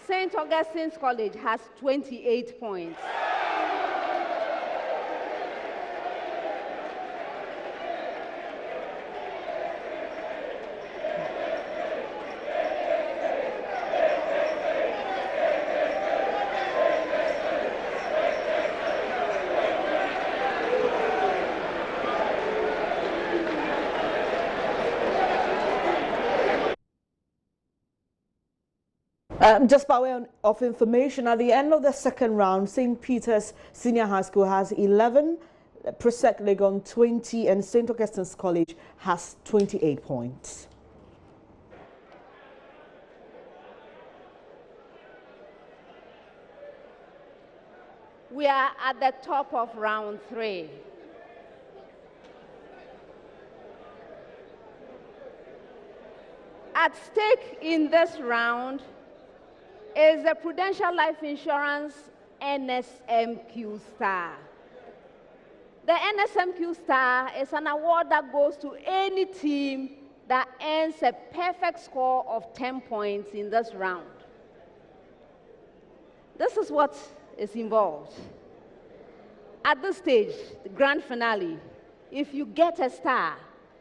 St. Augustine's College has 28 points. Just by way of information, at the end of the second round, St. Peter's Senior High School has 11, Presec Legon 20, and St. Augustine's College has 28 points. We are at the top of round 3. At stake in this round is the Prudential Life Insurance NSMQ Star. The NSMQ Star is an award that goes to any team that earns a perfect score of 10 points in this round. This is what is involved. At this stage, the grand finale, if you get a star,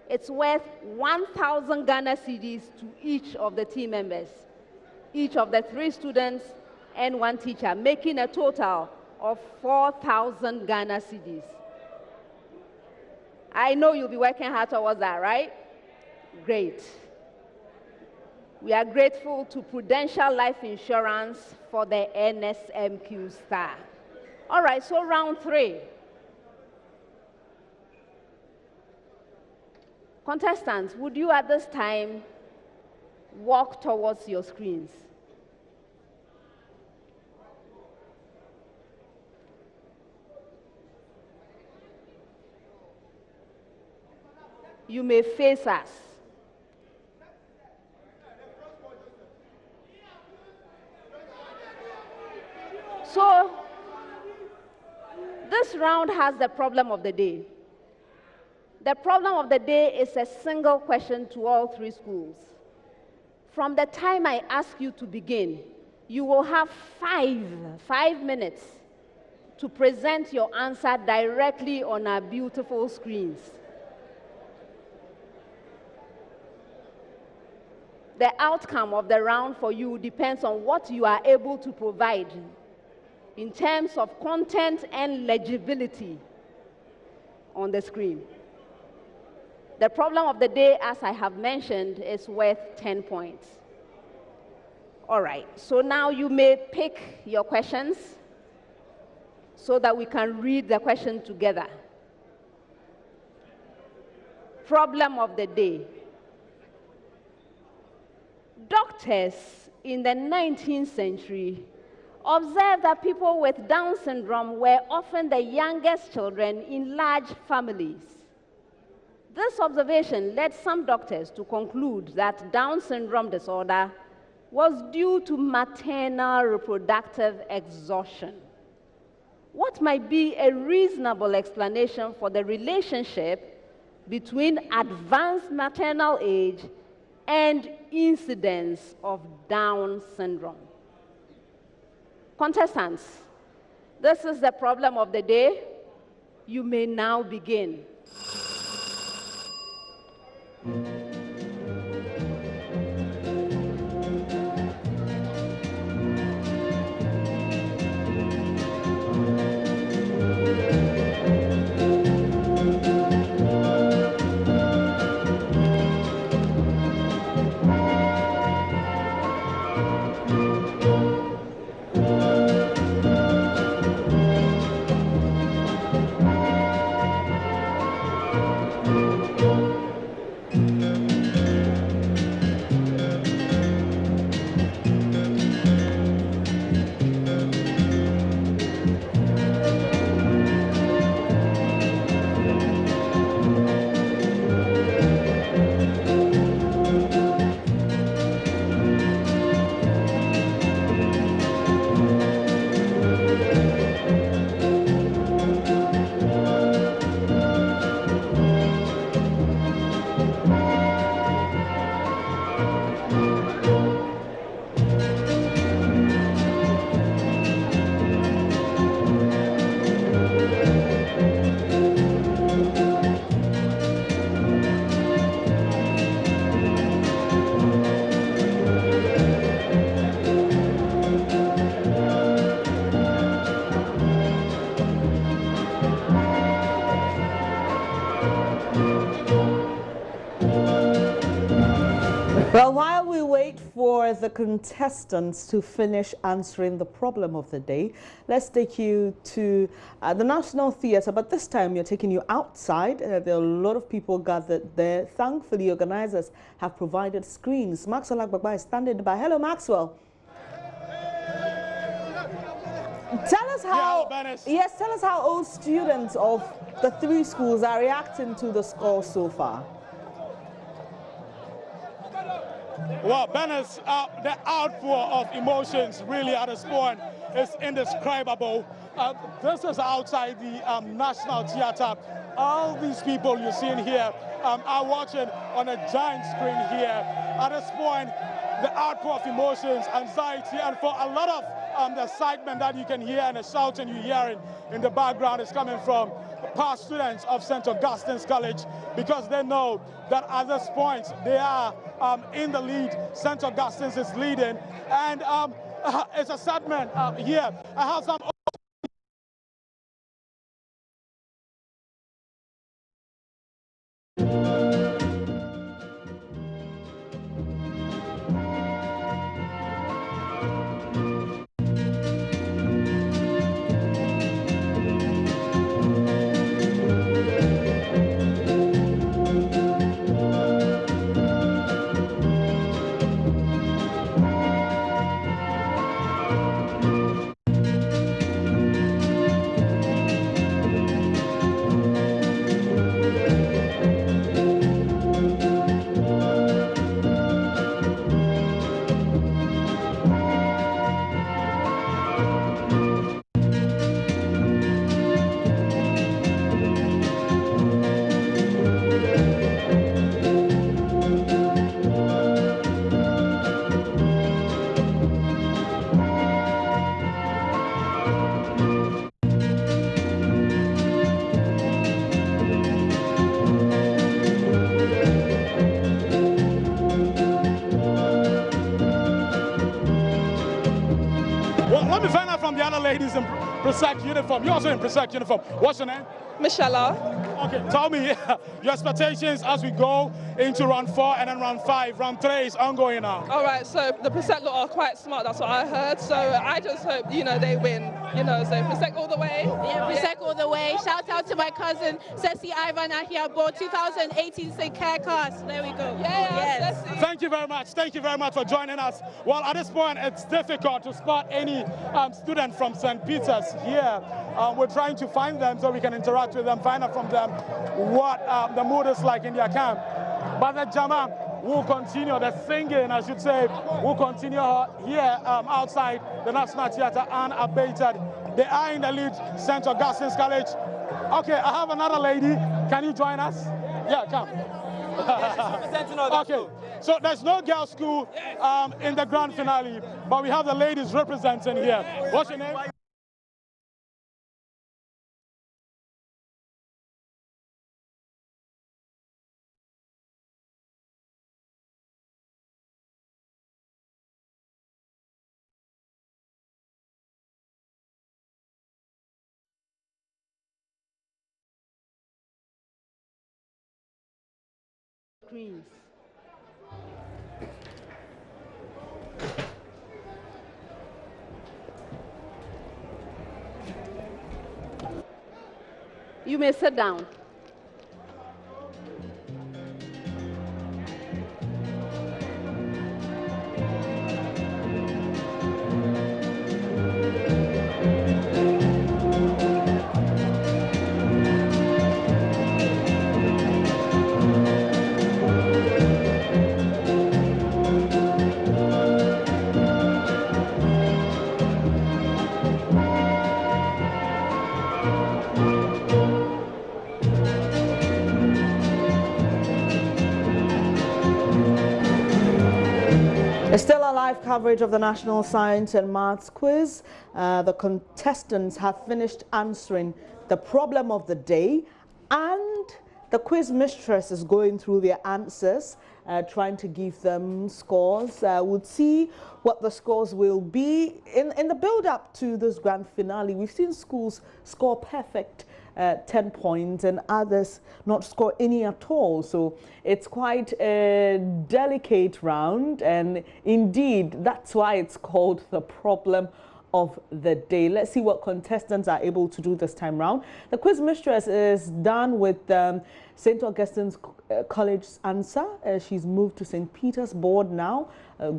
it's worth 1,000 Ghana cedis to each of the team members, each of the 3 students and 1 teacher, making a total of 4,000 Ghana cedis. I know you'll be working hard towards that, right? Great. We are grateful to Prudential Life Insurance for the NSMQ Star. All right, so round 3. Contestants, would you at this time walk towards your screens? You may face us. So, this round has the problem of the day. The problem of the day is a single question to all 3 schools. From the time I ask you to begin, you will have 5 minutes to present your answer directly on our beautiful screens. The outcome of the round for you depends on what you are able to provide in terms of content and legibility on the screen. The problem of the day, as I have mentioned, is worth 10 points. All right, so now you may pick your questions so that we can read the question together. Problem of the day. Doctors in the 19th century observed that people with Down syndrome were often the youngest children in large families. This observation led some doctors to conclude that Down syndrome disorder was due to maternal reproductive exhaustion. What might be a reasonable explanation for the relationship between advanced maternal age and incidence of Down syndrome? Contestants, this is the problem of the day. You may now begin. Well, while we wait for the contestants to finish answering the problem of the day, let's take you to the National Theatre. But this time, we're taking you outside. There are a lot of people gathered there. Thankfully, organizers have provided screens. Maxwell Agbagba is standing by. Hello, Maxwell. Tell us how. Yes, tell us how all students of the three schools are reacting to the score so far. Well, Bennett, the outpour of emotions really at this point is indescribable. This is outside the National Theatre. All these people you're seeing here are watching on a giant screen here. At this point, the outpour of emotions, anxiety, and for a lot of the excitement that you can hear and the shouting you're hearing in the background is coming from past students of St. Augustine's College, because they know that at this point they are in the lead. St. Augustine's is leading, and it's a segment here. I have some. Well, let me find out from the other ladies in Presec uniform. You're also in Presec uniform. What's your name? Michelle. Okay, tell me your expectations as we go into round 4 and then round 5. Round 3 is ongoing now. All right, so the Presec lot are quite smart, that's what I heard. So I just hope, they win, so Presec all the way. Yeah, Presec all the way. Shout out to my cousin, Ceci Ivan Ahiabo, 2018 St. Clair class. There we go. Yes. Thank you very much. Thank you very much for joining us. Well, at this point, it's difficult to spot any student from St. Peter's here. We're trying to find them so we can interact with them, find out from them what the mood is like in their camp. But the Jama will continue, the singing, I should say, will continue here outside the National Theatre unabated. They are in the lead, St. Augustine's College. Okay, I have another lady. Can you join us? Yeah, come. Okay, so there's no girls' school in the grand finale, but we have the ladies representing here. What's your name? Screens. You may sit down. It's still a live coverage of the National Science and Maths Quiz. The contestants have finished answering the problem of the day, and the quiz mistress is going through their answers, trying to give them scores. We'll see what the scores will be in the build-up to this grand finale. We've seen schools score perfect 10 points and others not score any at all. So it's quite a delicate round, and indeed that's why it's called the problem of the day. Let's see what contestants are able to do this time round. The quiz mistress is done with St. Augustine's College's answer. She's moved to St. Peter's board now,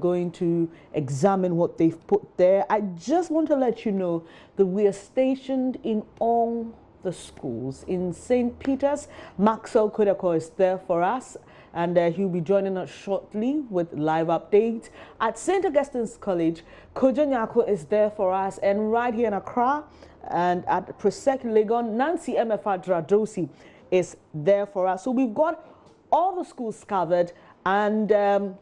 going to examine what they've put there. I just want to let you know that we are stationed in all the schools. In St. Peter's, Maxwell Kodako is there for us, and he'll be joining us shortly with live updates. At St. Augustine's College, Kojo Nyako is there for us, and right here in Accra and at Presec Legon, Nancy MFA Dradosi is there for us. So we've got all the schools covered, and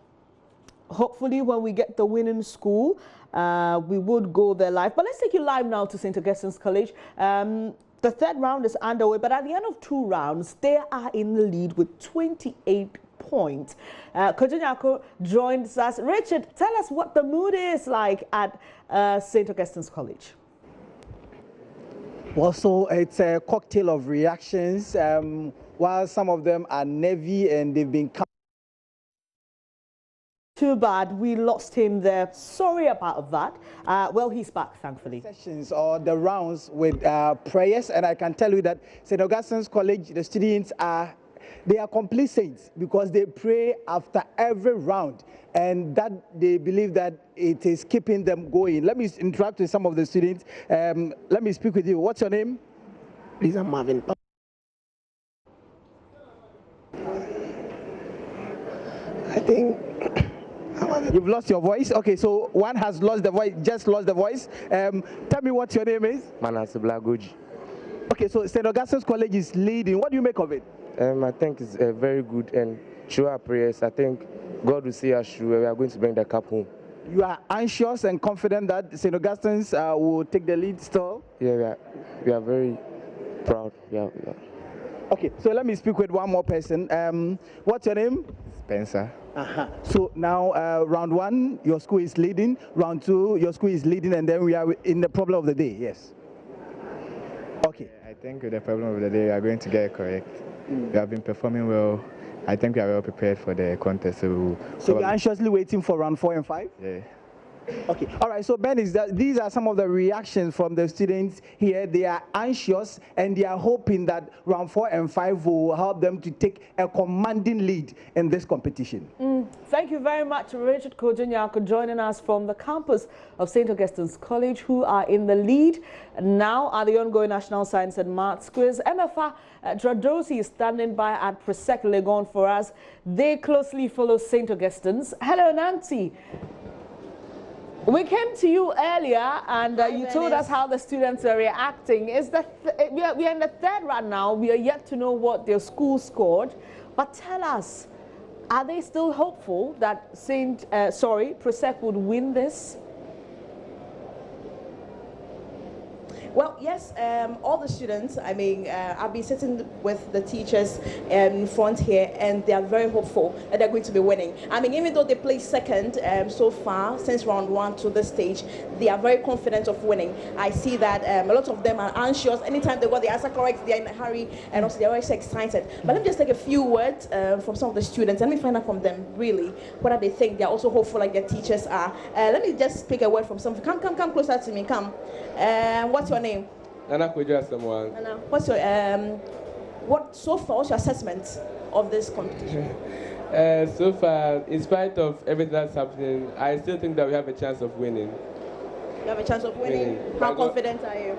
hopefully when we get the winning school, we would go there live. But let's take you live now to St. Augustine's College. The third round is underway, but at the end of 2 rounds, they are in the lead with 28 points. Kojo Nyako joins us. Richard, tell us what the mood is like at St. Augustine's College. Well, so it's a cocktail of reactions. While some of them are nervy and they've been... Too bad we lost him there. Sorry about that. Well, he's back, thankfully. Sessions or the rounds with prayers, and I can tell you that St. Augustine's College, the students they are complete saints because they pray after every round, and that they believe that it is keeping them going. Let me interact with some of the students. Let me speak with you. What's your name? Please, I'm Marvin. I think you've lost your voice. Okay, so one has lost the voice, just lost the voice. Tell me what your name is. Manas Blagoji. Okay, so St. Augustine's College is leading. What do you make of it? I think it's very good, and through our prayers, I think God will see us through. We are going to bring the cup home. You are anxious and confident that St. Augustine's will take the lead still? Yeah, we are very proud. Yeah. Okay, so let me speak with one more person. What's your name? Spencer. So now round 1, your school is leading. Round 2, your school is leading, and then we are in the problem of the day. Yes. Okay. I think with the problem of the day, we are going to get it correct. We have been performing well. I think we are well prepared for the contest. So you're anxiously waiting for round 4 and 5? Yeah. Okay. All right. So Ben, these are some of the reactions from the students here. They are anxious and they are hoping that round 4 and 5 will help them to take a commanding lead in this competition. Thank you very much, Richard Kojo Nyako, joining us from the campus of St. Augustine's College, who are in the lead now at the ongoing National Science and Maths Quiz. MFA Dradosi is standing by at Presec Legon for us. They closely follow St. Augustine's. Hello, Nancy. We came to you earlier, and you told us how the students are reacting. We are in the third round now. We are yet to know what their school scored. But tell us, are they still hopeful that Presec would win this? Well, yes, all the students, I mean, I've been sitting with the teachers in front here, and they are very hopeful that they're going to be winning. I mean, even though they placed second so far, since round 1 to this stage, they are very confident of winning. I see that a lot of them are anxious. Anytime they got the answer correct, they're in a hurry, and also they're always excited. But let me just take a few words from some of the students. Let me find out from them, really, whether they think they're also hopeful like their teachers are. Let me just pick a word from some. Come closer to me, come. What's your name? Nana Kwejo someone. Nana, what's your what's your assessment of this competition? So far, in spite of everything that's happening, I still think that we have a chance of winning. You have a chance of winning? How confident are you?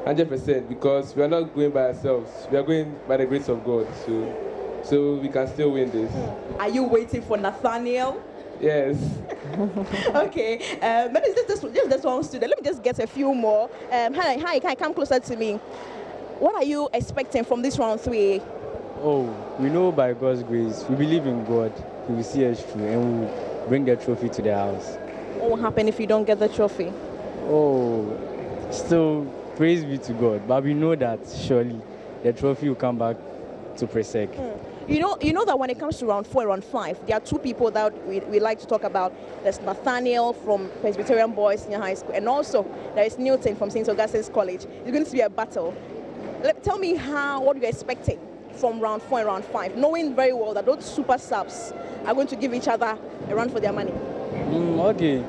100%, because we are not going by ourselves. We are going by the grace of God. So we can still win this. Are you waiting for Nathaniel? Yes. Okay, but just this one student. Let me just get a few more. Hi, can you come closer to me? What are you expecting from this round 3? Oh, we know by God's grace, we believe in God. He will see us through and we will bring the trophy to the house. What will happen if you don't get the trophy? Oh, still praise be to God. But we know that surely the trophy will come back to Presec. You know that when it comes to round 4 and round 5, there are 2 people that we like to talk about. There's Nathaniel from Presbyterian Boys Senior High School, and also there is Newton from St. Augustine's College. It's going to be a battle. Tell me what you're expecting from round 4 and round 5, knowing very well that those super subs are going to give each other a run for their money. Okay.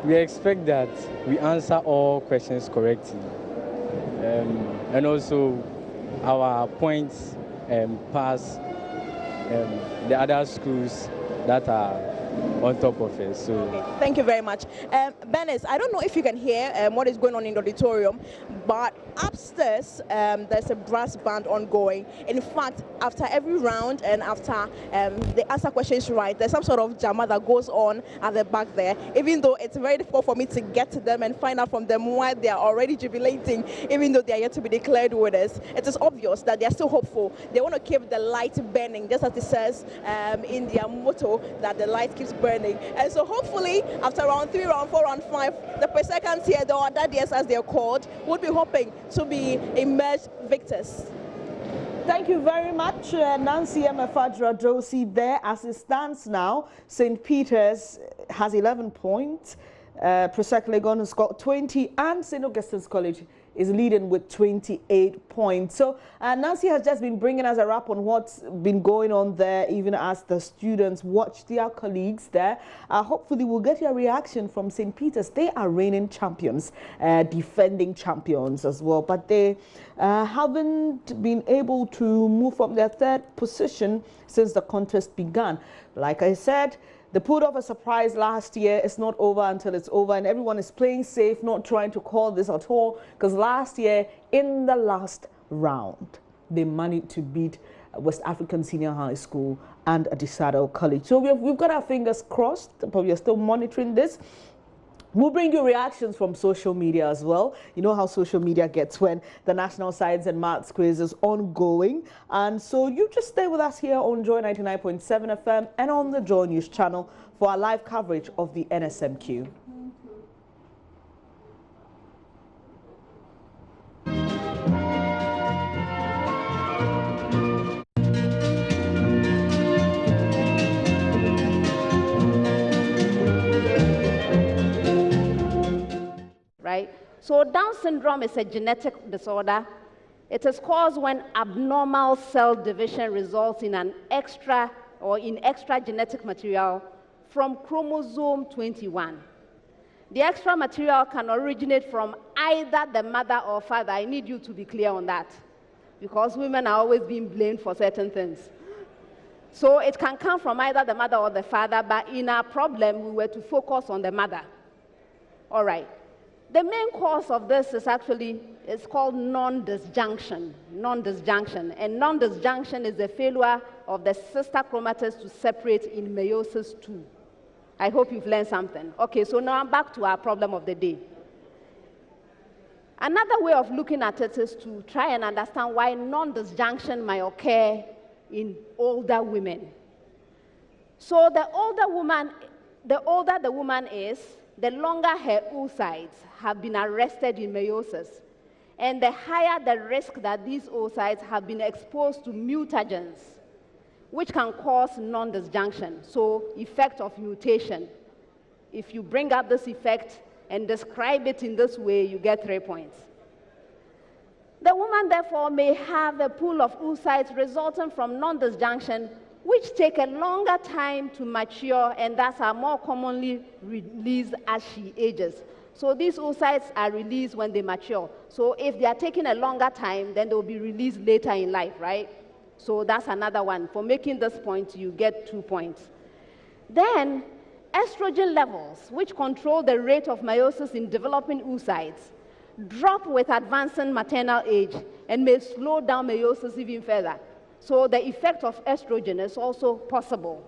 We expect that we answer all questions correctly. And also our points pass the other schools that are on top of it. So okay, thank you very much. Bernice, I don't know if you can hear what is going on in the auditorium, but upstairs there's a brass band ongoing. In fact, after every round and after they answer questions right, there's some sort of drama that goes on at the back there, even though it's very difficult for me to get to them and find out from them why they are already jubilating, even though they are yet to be declared winners. It is obvious that they are still hopeful. They want to keep the light burning, just as it says in their motto, that the light keeps burning. And so hopefully, after round 3, round 4, round 5, the per-seconds here, the Odadias as they're called, would be hoping to be emerged victors. Thank you very much, Nancy Emefadra Dosi. There, as it stands now, St. Peter's has 11 points, Presec Legon has got 20, and St. Augustine's College is leading with 28 points. So Nancy has just been bringing us a wrap on what's been going on there, even as the students watch their colleagues there. Hopefully we'll get your reaction from St. Peter's. They are reigning champions, defending champions as well, but they haven't been able to move from their 3rd position since the contest began. Like I said, they pulled off a surprise last year. It's not over until it's over, and everyone is playing safe, not trying to call this at all, because last year, in the last round, they managed to beat West African Senior High School and DeSado College. So we've got our fingers crossed, but we are still monitoring this. We'll bring you reactions from social media as well. You know how social media gets when the National Science and Maths quiz is ongoing. And so you just stay with us here on Joy 99.7 FM and on the JoyNews channel for our live coverage of the NSMQ. Right? So Down syndrome is a genetic disorder. It is caused when abnormal cell division results in an extra genetic material from chromosome 21. The extra material can originate from either the mother or father. I need you to be clear on that, because women are always being blamed for certain things. So it can come from either the mother or the father, but in our problem, we were to focus on the mother. All right. The main cause of this is it's called non-disjunction. And non-disjunction is the failure of the sister chromatin to separate in meiosis II. I hope you've learned something. Okay, so now I'm back to our problem of the day. Another way of looking at it is to try and understand why non-disjunction might occur in older women. So the older the woman is, the longer her oocytes have been arrested in meiosis, and the higher the risk that these oocytes have been exposed to mutagens, which can cause non-disjunction, so effect of mutation. If you bring up this effect and describe it in this way, you get 3 points. The woman, therefore, may have a pool of oocytes resulting from non-disjunction, which take a longer time to mature and thus are more commonly released as she ages. So these oocytes are released when they mature. So if they are taking a longer time, then they will be released later in life, right? So that's another one. For making this point, you get 2 points. Then, estrogen levels, which control the rate of meiosis in developing oocytes, drop with advancing maternal age and may slow down meiosis even further. So the effect of estrogen is also possible.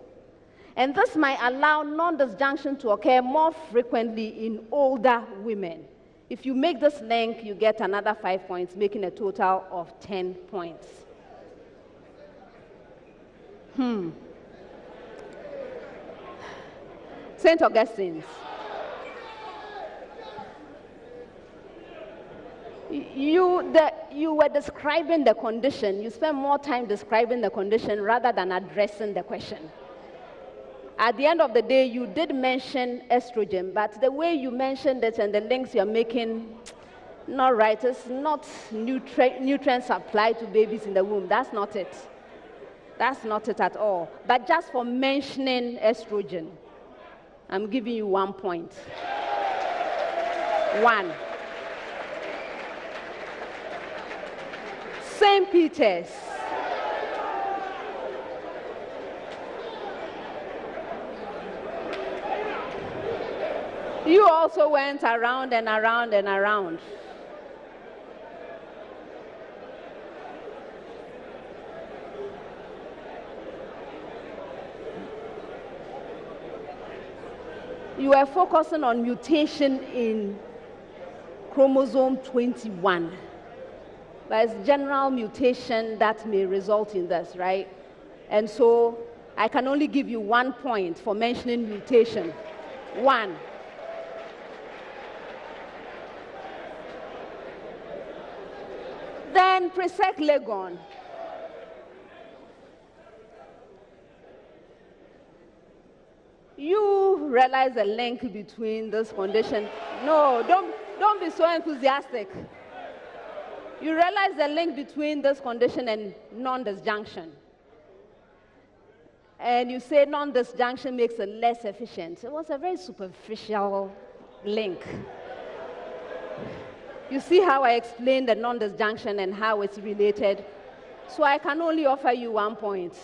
And this might allow non-disjunction to occur more frequently in older women. If you make this link, you get another 5 points, making a total of 10 points. St. Augustine's. You were describing the condition. You spent more time describing the condition rather than addressing the question. At the end of the day, you did mention estrogen, but the way you mentioned it and the links you're making, Not right. It's not nutrient supply to babies in the womb. That's not it. That's not it at all. But just for mentioning estrogen, I'm giving you 1 point. 1. St. Peter's. You also went around and around and around. You were focusing on mutation in chromosome 21. But it's general mutation that may result in this, right? And so I can only give you 1 point for mentioning mutation. 1. Then Presec Legon. You realize the link between this condition. No, don't be so enthusiastic. You realize the link between this condition and non-disjunction. And you say non-disjunction makes it less efficient. It was a very superficial link. You see how I explained the non-disjunction and how it's related? So I can only offer you 1 point.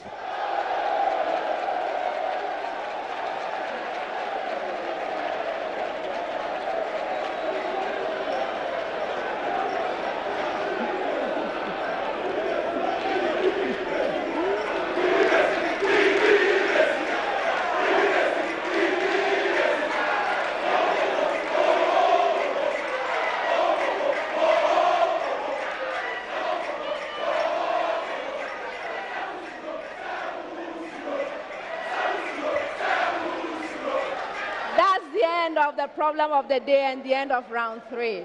Of the problem of the day and the end of round 3.